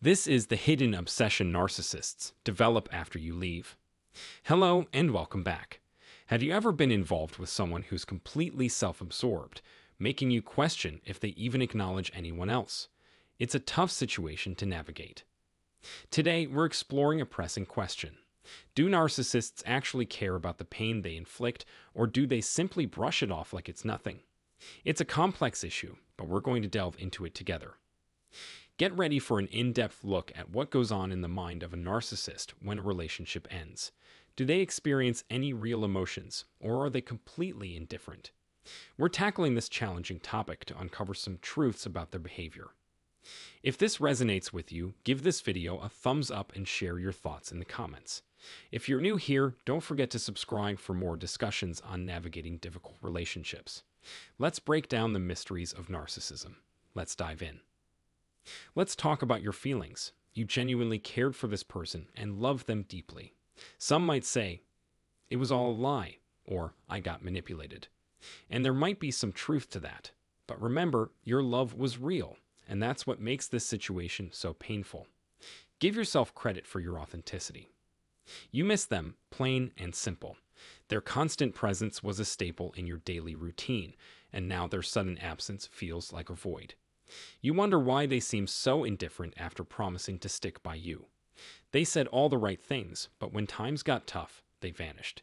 This is the hidden obsession narcissists develop after you leave. Hello and welcome back. Have you ever been involved with someone who's completely self-absorbed, making you question if they even acknowledge anyone else? It's a tough situation to navigate. Today, we're exploring a pressing question. Do narcissists actually care about the pain they inflict, or do they simply brush it off like it's nothing? It's a complex issue, but we're going to delve into it together. Get ready for an in-depth look at what goes on in the mind of a narcissist when a relationship ends. Do they experience any real emotions, or are they completely indifferent? We're tackling this challenging topic to uncover some truths about their behavior. If this resonates with you, give this video a thumbs up and share your thoughts in the comments. If you're new here, don't forget to subscribe for more discussions on navigating difficult relationships. Let's break down the mysteries of narcissism. Let's dive in. Let's talk about your feelings. You genuinely cared for this person and loved them deeply. Some might say, it was all a lie, or I got manipulated. And there might be some truth to that. But remember, your love was real, and that's what makes this situation so painful. Give yourself credit for your authenticity. You miss them, plain and simple. Their constant presence was a staple in your daily routine, and now their sudden absence feels like a void. You wonder why they seem so indifferent after promising to stick by you. They said all the right things, but when times got tough, they vanished.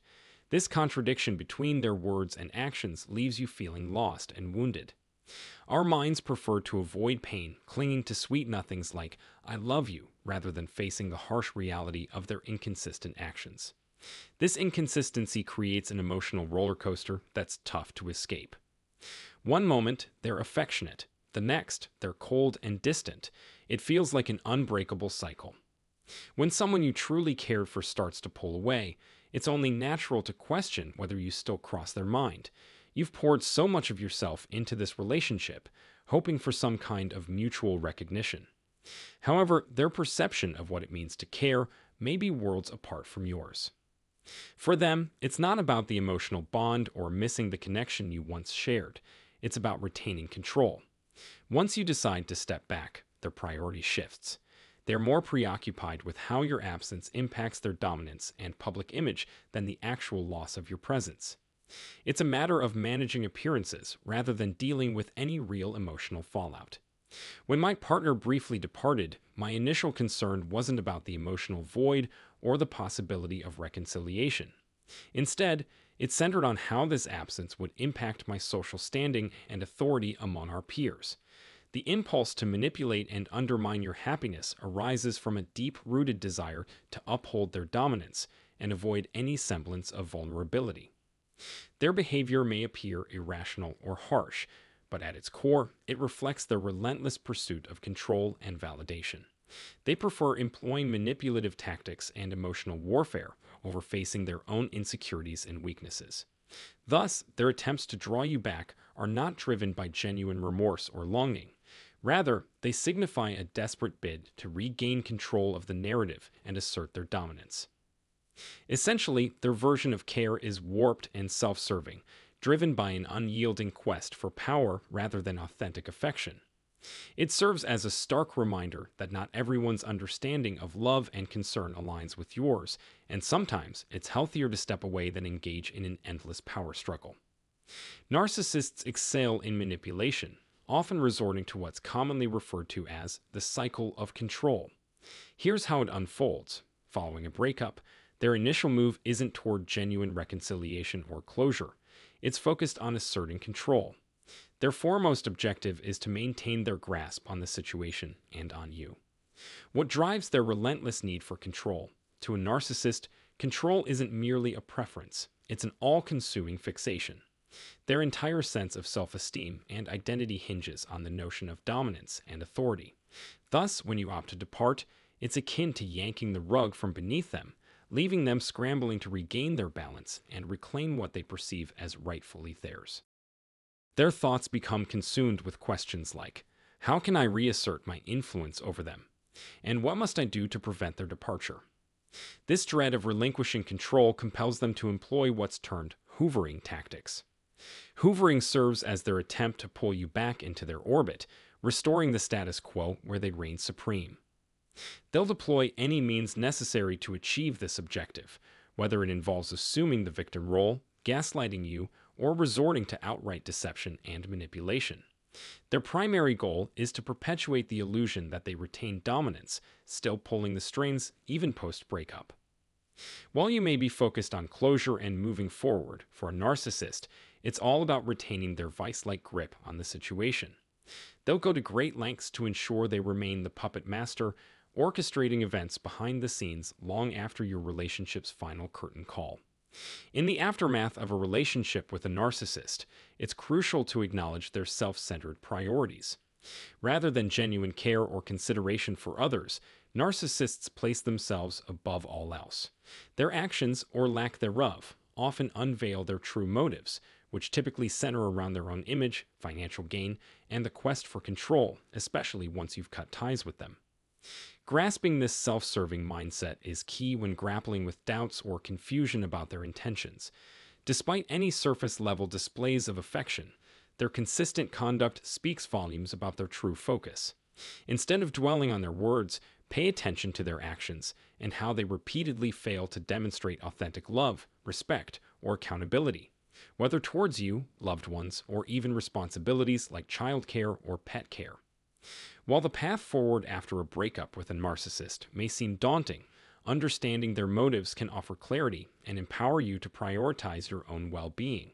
This contradiction between their words and actions leaves you feeling lost and wounded. Our minds prefer to avoid pain, clinging to sweet nothings like, I love you, rather than facing the harsh reality of their inconsistent actions. This inconsistency creates an emotional roller coaster that's tough to escape. One moment, they're affectionate. The next, they're cold and distant. It feels like an unbreakable cycle. When someone you truly cared for starts to pull away, it's only natural to question whether you still cross their mind. You've poured so much of yourself into this relationship, hoping for some kind of mutual recognition. However, their perception of what it means to care may be worlds apart from yours. For them, it's not about the emotional bond or missing the connection you once shared. It's about retaining control. Once you decide to step back, their priority shifts. They're more preoccupied with how your absence impacts their dominance and public image than the actual loss of your presence. It's a matter of managing appearances rather than dealing with any real emotional fallout. When my partner briefly departed, my initial concern wasn't about the emotional void or the possibility of reconciliation. Instead, it centered on how this absence would impact my social standing and authority among our peers. The impulse to manipulate and undermine your happiness arises from a deep-rooted desire to uphold their dominance and avoid any semblance of vulnerability. Their behavior may appear irrational or harsh, but at its core, it reflects their relentless pursuit of control and validation. They prefer employing manipulative tactics and emotional warfare over facing their own insecurities and weaknesses. Thus, their attempts to draw you back are not driven by genuine remorse or longing. Rather, they signify a desperate bid to regain control of the narrative and assert their dominance. Essentially, their version of care is warped and self-serving, driven by an unyielding quest for power rather than authentic affection. It serves as a stark reminder that not everyone's understanding of love and concern aligns with yours, and sometimes it's healthier to step away than engage in an endless power struggle. Narcissists excel in manipulation, often resorting to what's commonly referred to as the cycle of control. Here's how it unfolds. Following a breakup, their initial move isn't toward genuine reconciliation or closure. It's focused on asserting control. Their foremost objective is to maintain their grasp on the situation and on you. What drives their relentless need for control? To a narcissist, control isn't merely a preference, it's an all-consuming fixation. Their entire sense of self-esteem and identity hinges on the notion of dominance and authority. Thus, when you opt to depart, it's akin to yanking the rug from beneath them, leaving them scrambling to regain their balance and reclaim what they perceive as rightfully theirs. Their thoughts become consumed with questions like, how can I reassert my influence over them? And what must I do to prevent their departure? This dread of relinquishing control compels them to employ what's termed hoovering tactics. Hoovering serves as their attempt to pull you back into their orbit, restoring the status quo where they reign supreme. They'll deploy any means necessary to achieve this objective, whether it involves assuming the victim role, gaslighting you, or resorting to outright deception and manipulation. Their primary goal is to perpetuate the illusion that they retain dominance, still pulling the strings even post-breakup. While you may be focused on closure and moving forward, for a narcissist, it's all about retaining their vice-like grip on the situation. They'll go to great lengths to ensure they remain the puppet master, orchestrating events behind the scenes long after your relationship's final curtain call. In the aftermath of a relationship with a narcissist, it's crucial to acknowledge their self-centered priorities. Rather than genuine care or consideration for others, narcissists place themselves above all else. Their actions, or lack thereof, often unveil their true motives, which typically center around their own image, financial gain, and the quest for control, especially once you've cut ties with them. Grasping this self-serving mindset is key when grappling with doubts or confusion about their intentions. Despite any surface-level displays of affection, their consistent conduct speaks volumes about their true focus. Instead of dwelling on their words, pay attention to their actions and how they repeatedly fail to demonstrate authentic love, respect, or accountability, whether towards you, loved ones, or even responsibilities like childcare or pet care. While the path forward after a breakup with a narcissist may seem daunting, understanding their motives can offer clarity and empower you to prioritize your own well-being.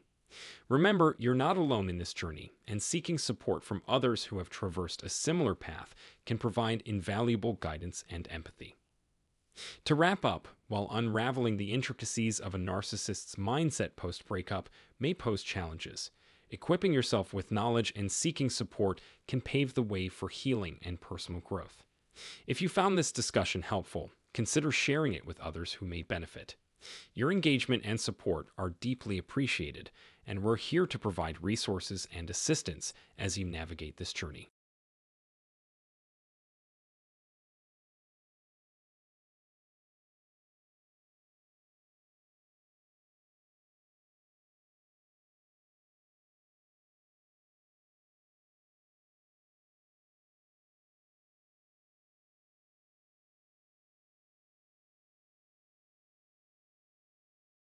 Remember, you're not alone in this journey, and seeking support from others who have traversed a similar path can provide invaluable guidance and empathy. To wrap up, while unraveling the intricacies of a narcissist's mindset post-breakup may pose challenges, equipping yourself with knowledge and seeking support can pave the way for healing and personal growth. If you found this discussion helpful, consider sharing it with others who may benefit. Your engagement and support are deeply appreciated, and we're here to provide resources and assistance as you navigate this journey.